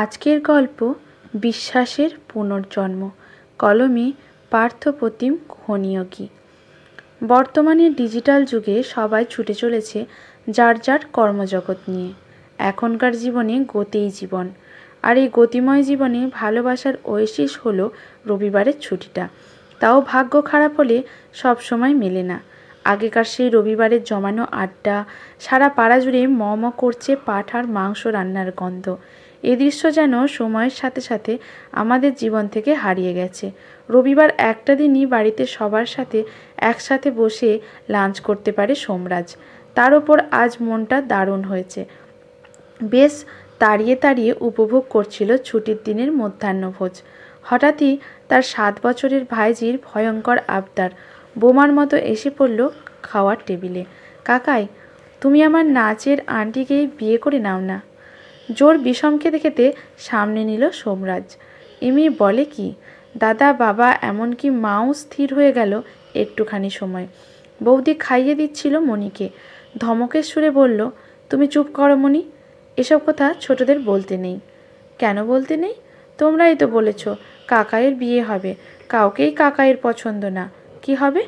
আজকের গল্প বিশ্বাসের পুনর্জন্ম। কলমে পার্থপ্রতিম খনিয়োগী। বর্তমানে ডিজিটাল যুগে সবাই ছুটে চলেছে যার যার কর্মজগৎ নিয়ে। এখনকার জীবনে গতিই জীবন, আর এই গতিময় জীবনে ভালোবাসার ওয়েসিস হলো রবিবারের ছুটিটা। তাও ভাগ্য খারাপ হলে সব সময় মেলে না। আগেকার সেই রবিবারের জমানো আড্ডা, সারা পাড়া জুড়ে ম ম করছে পাঁঠ আর মাংস রান্নার গন্ধ। এ দৃশ্য যেন সময়ের সাথে সাথে আমাদের জীবন থেকে হারিয়ে গেছে। রবিবার একটা দিনই বাড়িতে সবার সাথে একসাথে বসে লাঞ্চ করতে পারে সোমরাজ। তার ওপর আজ মনটা দারুণ হয়েছে। বেশ তাড়িয়ে তাড়িয়ে উপভোগ করছিল ছুটির দিনের মধ্যাহ্নভোজ। হঠাৎই তার 7 বছরের ভাইজির ভয়ঙ্কর আবদার বোমার মতো এসে পড়ল খাওয়ার টেবিলে। কাকাই, তুমি আমার নাচের আন্টিকেই বিয়ে করে নাও না। জোর বিষম খেতে খেতে সামনে নিল সোমরাজ। এমনি বলে কি? দাদা, বাবা, এমনকি মাও স্থির হয়ে গেল একটুখানি সময়। বৌদি খাইয়ে দিচ্ছিল মণিকে। ধমকের সুরে বলল, তুমি চুপ করো মণি, এসব কথা ছোটদের বলতে নেই। কেন বলতে নেই? তোমরাই তো বলেছ কাকাইয়ের বিয়ে হবে। কাউকেই কাকাইয়ের পছন্দ না, কি হবে?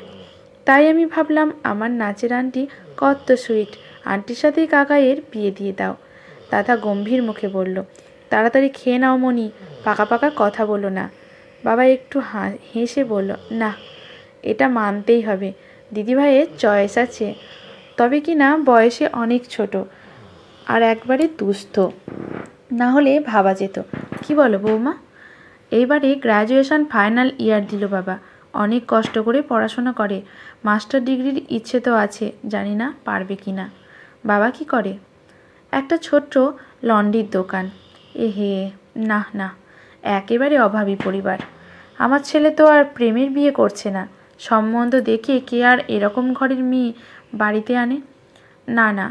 তাই আমি ভাবলাম আমার নাচের আন্টি কত সুইট, আন্টির সাথেই কাকাইয়ের বিয়ে দিয়ে দাও। দাদা গম্ভীর মুখে বলল, তাড়াতাড়ি খেয়ে নাও মণি, পাকা পাকা কথা বলো না। বাবা একটু হেসে বলল, না, এটা মানতেই হবে, দিদিভাইয়ের চয়েস আছে। তবে কি না বয়সে অনেক ছোট আর একবারে দুস্থ, না হলে ভাবা যেত। কি বলো বৌমা? এইবারে গ্র্যাজুয়েশন ফাইনাল ইয়ার দিল বাবা। অনেক কষ্ট করে পড়াশোনা করে, মাস্টার ডিগ্রির ইচ্ছে তো আছে, জানি না পারবে কি না। বাবা কি করে? একটা ছোট্ট লন্ড্রির দোকান। এহে, না না, একেবারে অভাবী পরিবার। আমার ছেলে তো আর প্রেমের বিয়ে করছে না। সম্বন্ধ দেখে কে আর এরকম ঘরের মেয়ে বাড়িতে আনে? না না,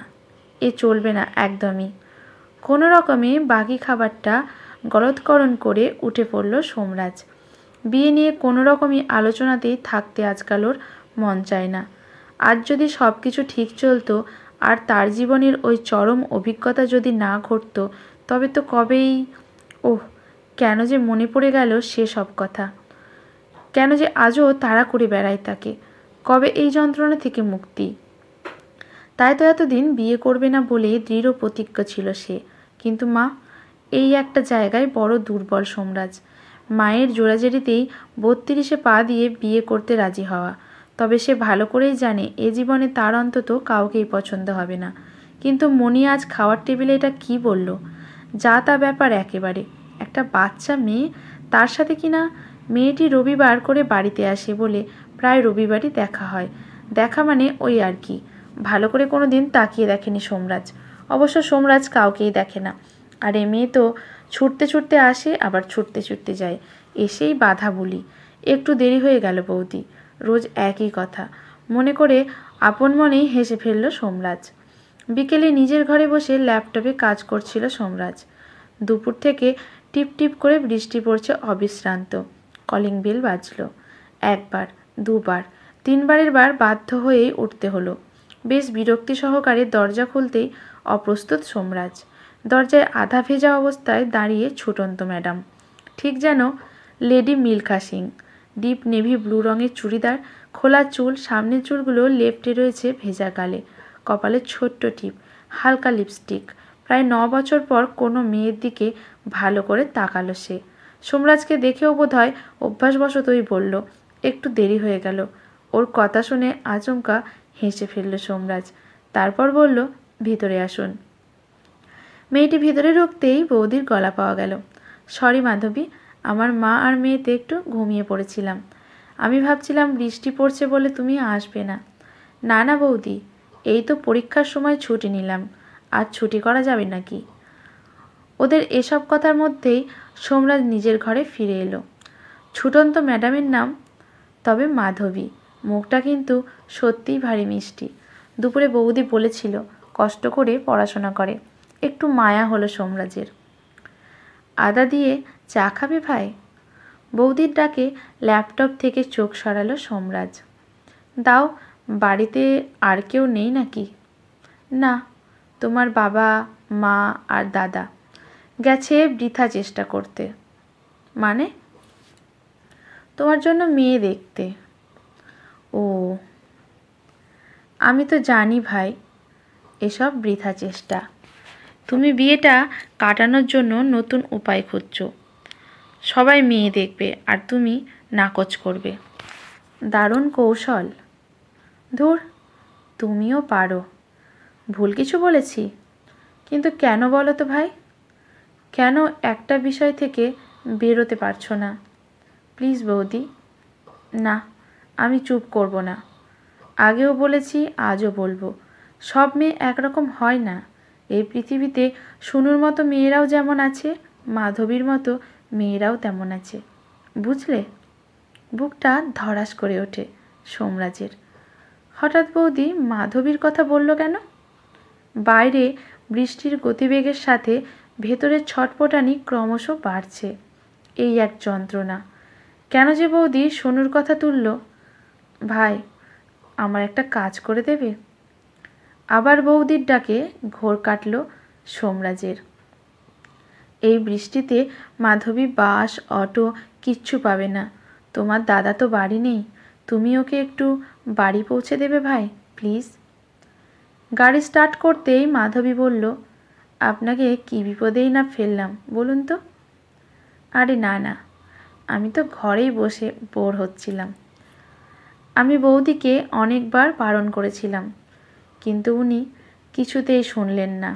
এ চলবে না একদমই। কোনো রকমে বাকি খাবারটা গলৎকরণ করে উঠে পড়ল সোমরাজ। বিয়ে নিয়ে কোনো রকমই আলোচনাতেই থাকতে আজকাল ওর মন চায় না। আজ যদি সব কিছু ঠিক চলতো আর তার জীবনের ওই চরম অভিজ্ঞতা যদি না ঘটতো, তবে তো কবেই... ওহ, কেন যে মনে পড়ে গেল সেসব কথা। কেন যে আজও তাড়া করে বেড়ায় তাকে। কবে এই যন্ত্রণা থেকে মুক্তি? তাই তো এতদিন বিয়ে করবে না বলে দৃঢ় প্রতিজ্ঞ ছিল সে। কিন্তু মা, এই একটা জায়গায় বড় দুর্বল সোমরাজ। মায়ের জোড়াজেড়িতেই 32-এ পা দিয়ে বিয়ে করতে রাজি হওয়া। তবে সে ভালো করেই জানে এ জীবনে তার অন্তত কাউকেই পছন্দ হবে না। কিন্তু মণি আজ খাওয়ার টেবিলে এটা কি বলল? যা তা ব্যাপার একেবারে। একটা বাচ্চা মেয়ে, তার সাথে কিনা মেয়েটি রবিবার করে বাড়িতে আসে বলে প্রায় রবিবারই দেখা হয়। দেখা মানে ওই আর কি। ভালো করে কোনো দিন তাকিয়ে দেখেনি সোমরাজ। অবশ্য সোমরাজ কাউকেই দেখে না। আর এ মেয়ে তো ছুটতে ছুটতে আসে, আবার ছুটতে ছুটতে যায়, এসেই বাধা বলি। একটু দেরি হয়ে গেল বৌদি। রোজ একই কথা মনে করে আপন মনেই হেসে ফেলল সোমরাজ। বিকেলে নিজের ঘরে বসে ল্যাপটপে কাজ করছিল সোমরাজ। দুপুর থেকে টিপ টিপ করে বৃষ্টি পড়ছে অবিশ্রান্ত। Calling bell বাজল। একবার, দুবার, তিনবারের বার বাধ্য হয়েই উঠতে হলো। বেশ বিরক্তি সহকারে দরজা খুলতেই অপ্রস্তুত সোমরাজ। দরজায় আধা ভেজা অবস্থায় দাঁড়িয়ে ছুটন্ত ম্যাডাম, ঠিক যেন lady Milkha Singh. Deep navy blue রঙের চুড়িদার, খোলা চুল, সামনের চুলগুলো লেপ্টে রয়েছে ভেজা গালে, কপালে ছোট্ট টিপ, হালকা লিপস্টিক। প্রায় 9 বছর পর কোনো মেয়ের দিকে ভালো করে তাকালো সে। সোমরাজকে দেখেও বোধহয় অভ্যাসবশতই বলল, একটু দেরি হয়ে গেল। ওর কথা শুনে আচমকা হেসে ফেলল সোমরাজ। তারপর বলল, ভিতরে আসুন। মেয়েটি ভিতরে ঢুকতেই বৌদির গলা পাওয়া গেল। সরি মাধবী, আমার মা আর মেয়েতে একটু ঘুমিয়ে পড়েছিলাম। আমি ভাবছিলাম বৃষ্টি পড়ছে বলে তুমি আসবে না। না না বৌদি, এই তো পরীক্ষার সময় ছুটি নিলাম, আর ছুটি করা যাবে নাকি? ওদের এসব কথার মধ্যেই সোমরাজ নিজের ঘরে ফিরে এলো। ছুটন্ত ম্যাডামের নাম তবে মাধবী। মুখটা কিন্তু সত্যিই ভারী মিষ্টি। দুপুরে বৌদি বলেছিল কষ্ট করে পড়াশোনা করে। একটু মায়া হলো সোমরাজের। আদা দিয়ে চা খাবে ভাই? বৌদির ডাকে ল্যাপটপ থেকে চোখ সরালো সোমরাজ। দাও, বাড়িতে আর কেউ নেই নাকি? না, তোমার বাবা, মা আর দাদা। গেছে বৃথা চেষ্টা করতে। মানে? তোমার জন্য মেয়ে দেখতে। ও, আমি তো জানি ভাই এসব বৃথা চেষ্টা। তুমি বিয়েটা কাটানোর জন্য নতুন উপায় খুঁজছো। সবাই মেয়ে দেখবে আর তুমি নাকচ করবে। দারুণ কৌশল। ধুর, তুমিও পারো। ভুল কিছু বলেছি? কিন্তু কেন বলো তো ভাই? কেন একটা বিষয় থেকে বেরোতে পারছো না? প্লিজ বৌদি। না, আমি চুপ করব না। আগেও বলেছি, আজও বলবো, সব মেয়ে একরকম হয় না। এই পৃথিবীতে সোনুর মতো মেয়েরাও যেমন আছে, মাধবীর মতো মেয়েরাও তেমন আছে। বুঝলে? বুকটা ধড়াস করে ওঠে সোমরাজের। হঠাৎ বৌদি মাধবীর কথা বলল কেন? বাইরে বৃষ্টির গতিবেগের সাথে ভেতরের ছটপটানি ক্রমশ বাড়ছে। এই এক যন্ত্রণা। কেন যে বৌদি সোনুর কথা তুলল? ভাই, আমার একটা কাজ করে দেবে? আবার বৌদির ডাকে ঘোর কাটল সোমরাজের। এই বৃষ্টিতে মাধবী বাস অটো কিচ্ছু পাবে না। তোমার দাদা তো বাড়ি নেই, তুমি ওকে একটু বাড়ি পৌঁছে দেবে ভাই, প্লিজ। গাড়ি স্টার্ট করতেই মাধবী বলল, আপনাকে কী বিপদেই না ফেললাম বলুন তো? আরে না না, আমি তো ঘরেই বসে বোর হচ্ছিলাম। আমি বৌদিকে অনেকবার বারণ করেছিলাম, কিন্তু উনি কিছুতেই শুনলেন না।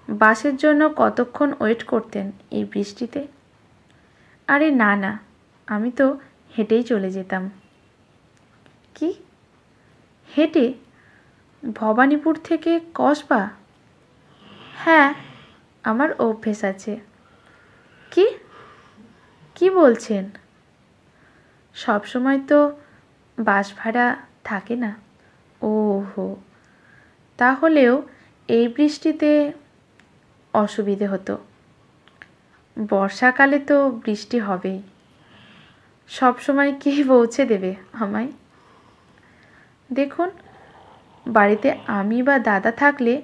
বাসের জন্য কতক্ষণ ওয়েট করতেন এই বৃষ্টিতে? আরে না না, আমি তো হেঁটেই চলে যেতাম। কি? হেঁটে? ভবানীপুর থেকে কসবা? হ্যাঁ, আমার অভ্যেস আছে। কি কি বলছেন? সব সময় তো বাস ভাড়া থাকে না। ওহো, তাহলেও এই বৃষ্টিতে অসুবিধে হতো। বর্ষাকালে তো বৃষ্টি হবেই। সব সময় কে পৌঁছে দেবে আমায়? দেখুন, বাড়িতে আমি বা দাদা থাকলে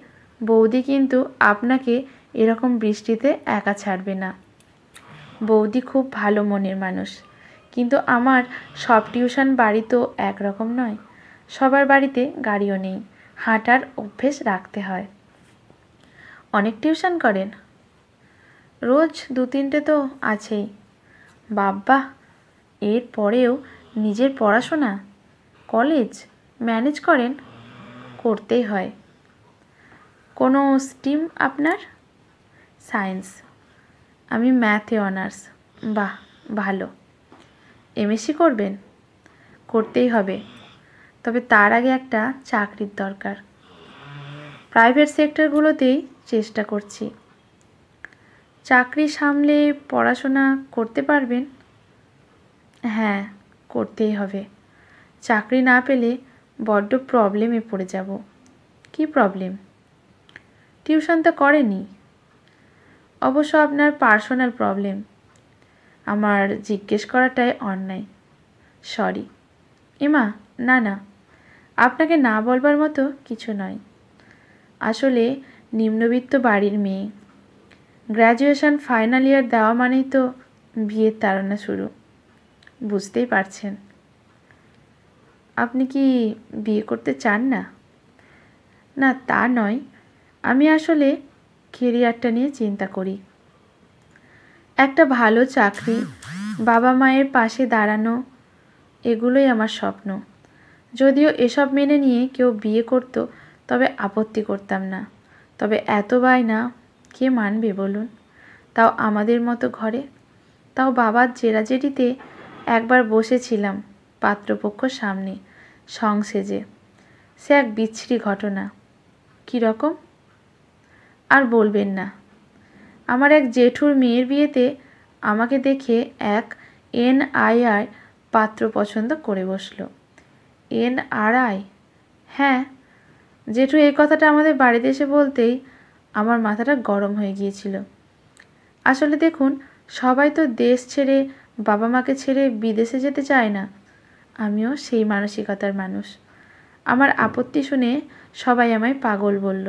বৌদি কিন্তু আপনাকে এরকম বৃষ্টিতে একা ছাড়বে না। বৌদি খুব ভালো মনের মানুষ, কিন্তু আমার সব টিউশন বাড়ি তো একরকম নয়। সবার বাড়িতে গাড়িও নেই, হাঁটার অভ্যেস রাখতে হয়। অনেক টিউশন করেন? রোজ 2-3টে তো আছেই। বাবা, এর পরেও নিজের পড়াশোনা, কলেজ ম্যানেজ করেন? করতেই হয়। কোনো স্ট্রিম আপনার? সায়েন্স। আমি ম্যাথে অনার্স। বাহ, ভালো। এমএসসি করবেন? করতেই হবে, তবে তার আগে একটা চাকরির দরকার। প্রাইভেট সেক্টরগুলোতেই চেষ্টা করছি। চাকরি সামলে পড়াশোনা করতে পারবেন? হ্যাঁ, করতেই হবে। চাকরি না পেলে বড্ড প্রবলেমে পড়ে যাব। কি প্রবলেম? টিউশন তো করেনি। অবশ্য আপনার পার্সোনাল প্রবলেম। আমার জিজ্ঞেস করাটাই অন্যায়। সরি। এমা, না না, আপনাকে না বলবার মতো কিছু নয়। আসলে নিম্নবিত্ত বাড়ির মেয়ে। গ্র্যাজুয়েশন ফাইনাল ইয়ার দেওয়া মানেই তো বিয়ের তাড়না শুরু, বুঝতেই পারছেন। আপনি কি বিয়ে করতে চান না? না, তা নয়, আমি আসলে কেরিয়ারটা নিয়ে চিন্তা করি। একটা ভালো চাকরি, বাবা মায়ের পাশে দাঁড়ানো, এগুলোই আমার স্বপ্ন। যদিও এসব মেনে নিয়ে কেউ বিয়ে করতো তবে আপত্তি করতাম না। তবে এত বায়না কে মানবে বলুন? তাও আমাদের মতো ঘরে। তাও বাবার জেরাজেরিতে একবার বসেছিলাম পাত্রপক্ষ সামনে সংসেজে। সে এক বিচ্ছিরি ঘটনা। কীরকম? আর বলবেন না। আমার এক জেঠুর মেয়ের বিয়েতে আমাকে দেখে এক NIR পাত্র পছন্দ করে বসল। NRI? হ্যাঁ, জেঠু এই কথাটা আমাদের বাড়িতে এসে বলতেই আমার মাথাটা গরম হয়ে গিয়েছিল। আসলে দেখুন, সবাই তো দেশ ছেড়ে, বাবা মাকে ছেড়ে বিদেশে যেতে চায় না। আমিও সেই মানসিকতার মানুষ। আমার আপত্তি শুনে সবাই আমায় পাগল বলল।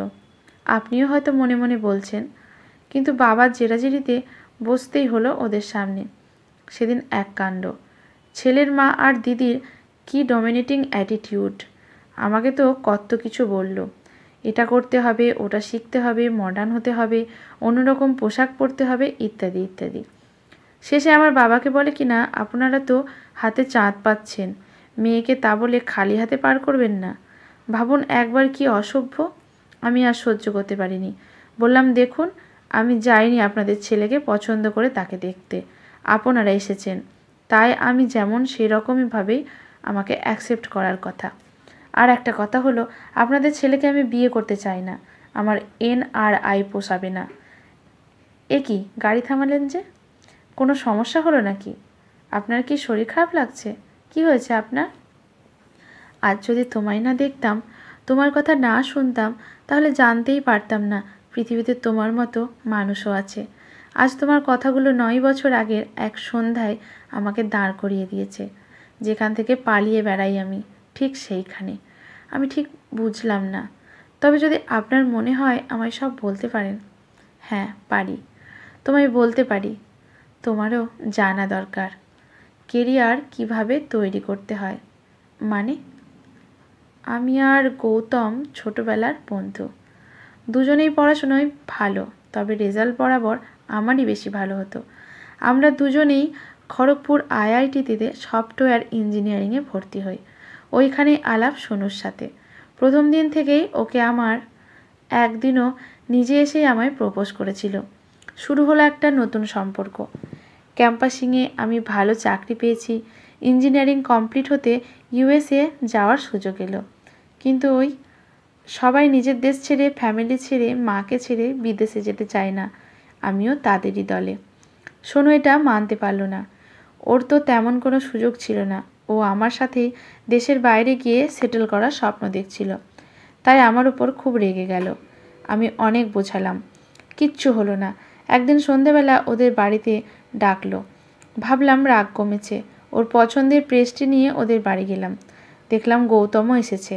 আপনিও হয়তো মনে মনে বলছেন, কিন্তু বাবার জেরাজেরিতে বসতেই হলো ওদের সামনে। সেদিন এক কাণ্ড। ছেলের মা আর দিদির কি ডমিনেটিং অ্যাটিটিউড! আমাকে তো কত কিছু বলল, এটা করতে হবে, ওটা শিখতে হবে, মডার্ন হতে হবে, অন্যরকম পোশাক পরতে হবে, ইত্যাদি ইত্যাদি। শেষে আমার বাবাকে বলে কি না, আপনারা তো হাতে চাঁদ পাচ্ছেন, মেয়েকে তা বলে খালি হাতে পার করবেন না। ভাবুন একবার কি অসভ্য! আমি আর সহ্য করতে পারিনি। বললাম, দেখুন, আমি যাইনি আপনাদের ছেলেকে পছন্দ করে তাকে দেখতে, আপনারা এসেছেন, তাই আমি যেমন সেরকমইভাবেই আমাকে অ্যাকসেপ্ট করার কথা। আর একটা কথা হলো, আপনাদের ছেলেকে আমি বিয়ে করতে চাই না, আমার NRI পোষাবে না। এ কি, গাড়ি থামালেন যে? কোনো সমস্যা হলো নাকি? আপনার কি শরীর খারাপ লাগছে? কি হয়েছে আপনার? আজ যদি তোমায় না দেখতাম, তোমার কথা না শুনতাম, তাহলে জানতেই পারতাম না পৃথিবীতে তোমার মতো মানুষও আছে। আজ তোমার কথাগুলো 9 বছর আগের এক সন্ধ্যায় আমাকে দাঁড় করিয়ে দিয়েছে। যেখান থেকে পালিয়ে বেড়াই আমি, ঠিক সেইখানে। আমি ঠিক বুঝলাম না। তবে যদি আপনার মনে হয় আমায় সব বলতে পারেন। হ্যাঁ, পারি। তোমায় বলতে পারি। তোমারও জানা দরকার কেরিয়ার কিভাবে তৈরি করতে হয়। মানে? আমি আর গৌতম ছোটবেলার বন্ধু। দুজনেই পড়াশোনায় ভালো, তবে রেজাল্ট বরাবর আমারই বেশি ভালো হতো। আমরা দুজনেই খড়গপুর IITতে সফটওয়্যার ইঞ্জিনিয়ারিংয়ে ভর্তি হই। ওইখানেই আলাপ সোনুর সাথে। প্রথম দিন থেকেই ওকে আমার, একদিনও নিজে এসেই আমায় প্রপোজ করেছিল। শুরু হলো একটা নতুন সম্পর্ক। ক্যাম্পাসিংয়ে আমি ভালো চাকরি পেয়েছি, ইঞ্জিনিয়ারিং কমপ্লিট হতে USA যাওয়ার সুযোগ এলো। কিন্তু ওই সবাই নিজের দেশ ছেড়ে, ফ্যামিলি ছেড়ে, মাকে ছেড়ে বিদেশে যেতে চায় না, আমিও তাদেরই দলে। সোনু এটা মানতে পারল না। ওর তো তেমন কোনো সুযোগ ছিল না। ও আমার সাথেই দেশের বাইরে গিয়ে সেটেল করার স্বপ্ন দেখছিল। তাই আমার উপর খুব রেগে গেল। আমি অনেক বোঝালাম, কিচ্ছু হলো না। একদিন সন্ধেবেলা ওদের বাড়িতে ডাকলো। ভাবলাম রাগ কমেছে। ওর পছন্দের পেস্ট্রি নিয়ে ওদের বাড়ি গেলাম। দেখলাম গৌতমও এসেছে।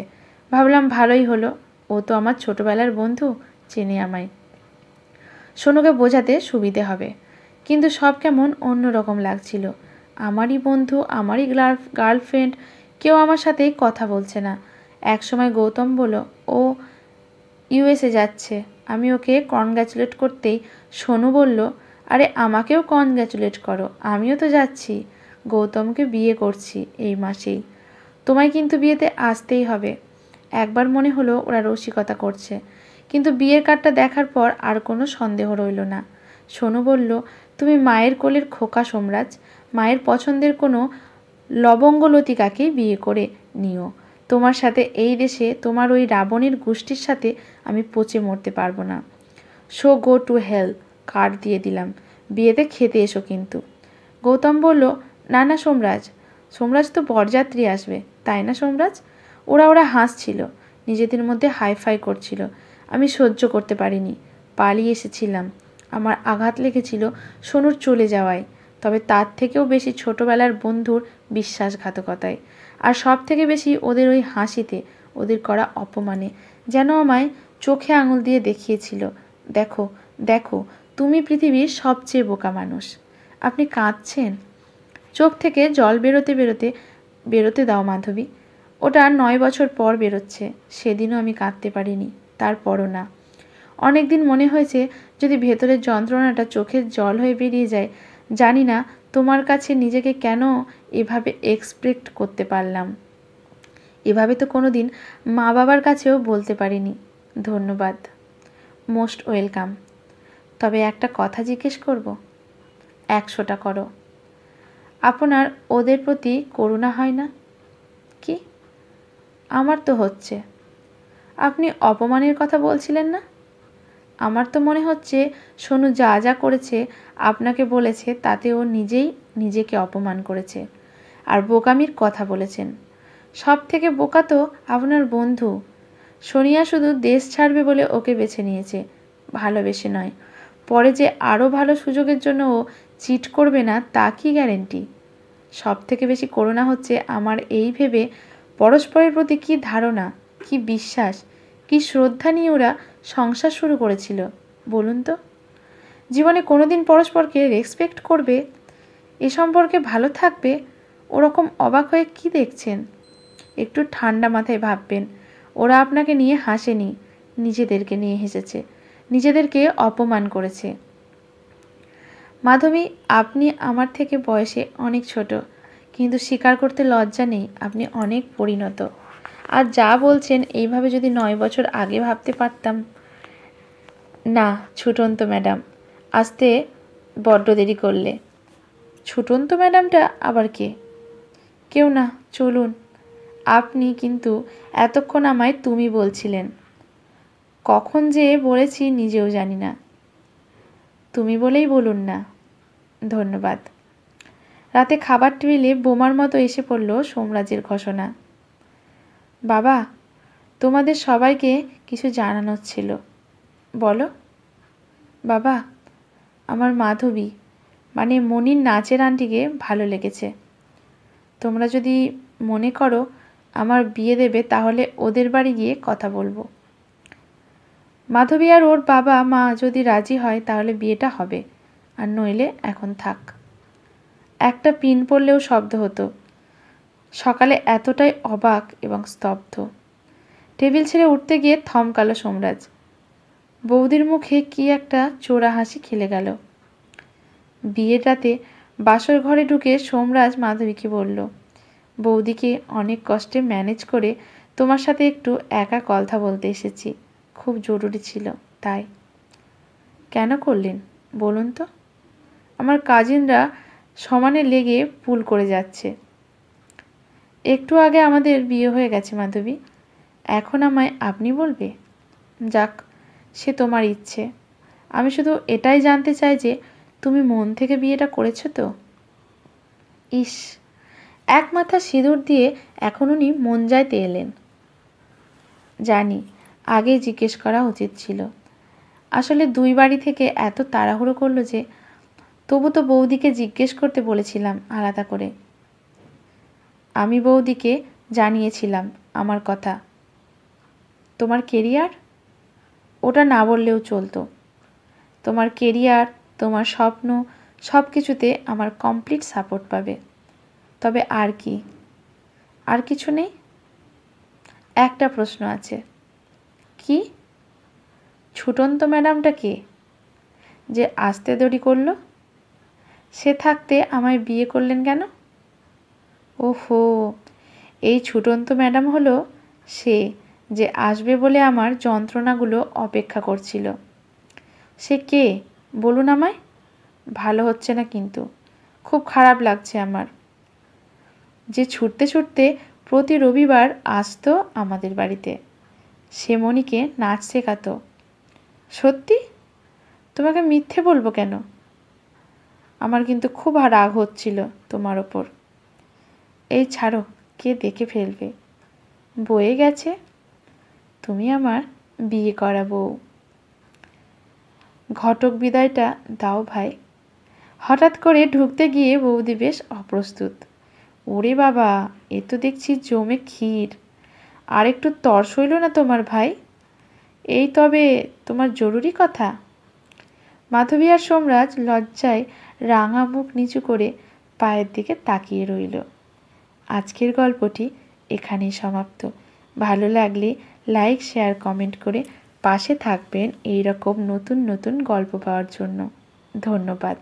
ভাবলাম ভালোই হলো, ও তো আমার ছোটবেলার বন্ধু, চেনে আমায়। সোনুকে বোঝাতে সুবিধে হবে। কিন্তু সব কেমন অন্যরকম লাগছিল। আমারই বন্ধু, আমারই গার্লফ্রেন্ড, কেউ আমার সাথে কথা বলছে না। একসময় গৌতম বলল ও USA যাচ্ছে। আমি ওকে কনগ্র্যাচুলেট করতেই সোনু বলল, আরে আমাকেও কনগ্র্যাচুলেট করো, আমিও তো যাচ্ছি। গৌতমকে বিয়ে করছি এই মাসেই। তোমায় কিন্তু বিয়েতে আসতেই হবে। একবার মনে হলো ওরা রসিকতা করছে, কিন্তু বিয়ের কার্ডটা দেখার পর আর কোনো সন্দেহ রইল না। সোনু বলল, তুমি মায়ের কোলের খোকা সোমরাজ, মায়ের পছন্দের কোনো লবঙ্গলতিকাকেই বিয়ে করে নিও। তোমার সাথে এই দেশে তোমার ওই রাবণের গোষ্ঠীর সাথে আমি পচে মরতে পারবো না। So go to hell, card দিয়ে দিলাম। বিয়েতে খেতে এসো কিন্তু। গৌতম বলল, না না সোমরাজ, সোমরাজ তো বরযাত্রী আসবে, তাই না সোমরাজ? ওরা হাসছিল, নিজেদের মধ্যে হাইফাই করছিল। আমি সহ্য করতে পারিনি, পালিয়ে এসেছিলাম। আমার আঘাত লেগেছিল সোনুর চলে যাওয়ায়, তবে তার থেকেও বেশি ছোটবেলার বন্ধুর বিশ্বাসঘাতকতায়, আর সব থেকে বেশি ওদের ওই হাসিতে, ওদের করা অপমানে, যেন আমায় চোখে আঙুল দিয়ে দেখিয়েছিল, দেখো দেখো, তুমি পৃথিবীর সবচেয়ে বোকা মানুষ। আপনি কাঁদছেন? চোখ থেকে জল বেরোতে দাও মাধবী। ওটা 9 বছর পর বেরোচ্ছে। সেদিনও আমি কাঁদতে পারিনি, তারপরও না। অনেক দিন মনে হয়েছে যদি ভেতরের যন্ত্রণাটা চোখের জল হয়ে বেরিয়ে যায়। জানি না তোমার কাছে নিজেকে কেন এভাবে এক্সপ্রেস করতে পারলাম। এভাবে তো কোনো দিন মা বাবার কাছেও বলতে পারিনি। ধন্যবাদ, মোস্ট ওয়েলকাম। তবে একটা কথা জিজ্ঞেস করব? 100টা করো। আপনার ওদের প্রতি করুণা হয় না? কি? আমার তো হচ্ছে। আপনি অপমানের কথা বলছিলেন না? আমার তো মনে হচ্ছে সোনু যা যা করেছে, আপনাকে বলেছে, তাতে ও নিজেই নিজেকে অপমান করেছে আর বোকামির কথা বলেছেন। সব থেকে বোকা তো আপনার বন্ধু। সোনিয়া শুধু দেশ ছাড়বে বলে ওকে বেছে নিয়েছে, ভালোবেসে নয়। পরে যে আরও ভালো সুযোগের জন্য ও চিট করবে না, তা কি গ্যারেন্টি? সব থেকে বেশি করুণা হচ্ছে আমার এই ভেবে, পরস্পরের প্রতি কী ধারণা, কী বিশ্বাস, কী শ্রদ্ধা নিয়ে ওরা সংসার শুরু করেছিল বলুন তো। জীবনে কোনোদিন পরস্পরকে রেসপেক্ট করবে, এ সম্পর্কে ভালো থাকবে, ওরকম অবাক হয়ে কি দেখছেন? একটু ঠান্ডা মাথায় ভাববেন। ওরা আপনাকে নিয়ে হাসেনি, নিজেদেরকে নিয়ে হেসেছে, নিজেদেরকে অপমান করেছে। মাধবী, আপনি আমার থেকে বয়সে অনেক ছোট, কিন্তু স্বীকার করতে লজ্জা নেই, আপনি অনেক পরিণত। আর যা বলছেন এইভাবে যদি 9 বছর আগে ভাবতে পারতাম। না ছুটন্ত ম্যাডাম, আসতে বড্ড দেরি করলে। ছুটন্ত ম্যাডামটা আবার কে? কেউ না, চলুন। আপনি কিন্তু এতক্ষণ আমায় তুমি বলছিলেন। কখন যে বলেছি নিজেও জানি না। তুমি বলেই বলুন না। ধন্যবাদ। রাতে খাবার টেবিলে বোমার মতো এসে পড়ল সোমরাজের ঘোষণা। বাবা, তোমাদের সবাইকে কিছু জানানোর ছিল। বলো। বাবা, আমার মাধবী মানে মনির নাচের আন্টিকে ভালো লেগেছে। তোমরা যদি মনে করো আমার বিয়ে দেবে তাহলে ওদের বাড়ি গিয়ে কথা বলবো। মাধবী আর ওর বাবা মা যদি রাজি হয় তাহলে বিয়েটা হবে, আর নইলে এখন থাক। একটা পিন পড়লেও শব্দ হতো। সকালে এতটাই অবাক এবং স্তব্ধ। টেবিল ছেড়ে উঠতে গিয়ে থমকালো সোমরাজ। বৌদির মুখে কি একটা চোরা হাসি খেলে গেল। বিয়ের রাতে বাসর ঘরে ঢুকে সোমরাজ মাধবীকে বলল, বৌদিকে অনেক কষ্টে ম্যানেজ করে তোমার সাথে একটু একা কথা বলতে এসেছি, খুব জরুরি ছিল তাই। কেন করলেন বলুন তো? আমার কাজিনরা সমানে লেগে পুল করে যাচ্ছে। একটু আগে আমাদের বিয়ে হয়ে গেছে মাধবী, এখন আমায় আপনি বলবে? যাক, সে তোমার ইচ্ছে। আমি শুধু এটাই জানতে চাই যে তুমি মন থেকে বিয়েটা করেছো তো? ইস, এক মাথা সিঁদুর দিয়ে এখন উনি মন যাইতে এলেন। জানি, আগেই জিজ্ঞেস করা উচিত ছিল। আসলে দুই বাড়ি থেকে এত তাড়াহুড়ো করলো যে, তবু তো বৌদিকে জিজ্ঞেস করতে বলেছিলাম আলাদা করে। আমি বৌদিকে জানিয়েছিলাম আমার কথা। তোমার কেরিয়ার? ওটা না বললেও চলতো। তোমার কেরিয়ার, তোমার স্বপ্ন, সব কিছুতে আমার কমপ্লিট সাপোর্ট পাবে। তবে আর কি? আর কিছু নেই? একটা প্রশ্ন আছে। কি? ছুটন্ত ম্যাডামটা কে যে আসতে দেরি করলো? সে থাকতে আমায় বিয়ে করলেন কেন? ওহো, এই ছুটন্ত ম্যাডাম হলো সে যে আসবে বলে আমার যন্ত্রণাগুলো অপেক্ষা করছিল। সে কে বলুন আমায়? ভালো হচ্ছে না কিন্তু, খুব খারাপ লাগছে আমার। যে ছুটতে ছুটতে প্রতি রবিবার আসতো আমাদের বাড়িতে, সে মনিকে নাচ শেখাতো। সত্যি? তোমাকে মিথ্যে বলবো কেন? আমার কিন্তু খুব রাগ হচ্ছিল তোমার ওপর। এই ছাড়ো, কে দেখে ফেলবে। বয়ে গেছে, তুমি আমার বিয়ে করা বউ। ঘটক বিদায়টা দাও ভাই। হঠাৎ করে ঢুকতে গিয়ে বৌদি বেশ অপ্রস্তুত। ওরে বাবা, এ তো দেখছি জমে ক্ষীর। আর একটু তর সইল না তোমার ভাই? এই তবে তোমার জরুরি কথা। মাধবী আর সোমরাজ লজ্জায় রাঙা মুখ নিচু করে পায়ের দিকে তাকিয়ে রইল। আজকের গল্পটি এখানেই সমাপ্ত। ভালো লাগলে লাইক, শেয়ার, কমেন্ট করে পাশে থাকবেন এই রকম নতুন নতুন গল্প পাওয়ার জন্য। ধন্যবাদ।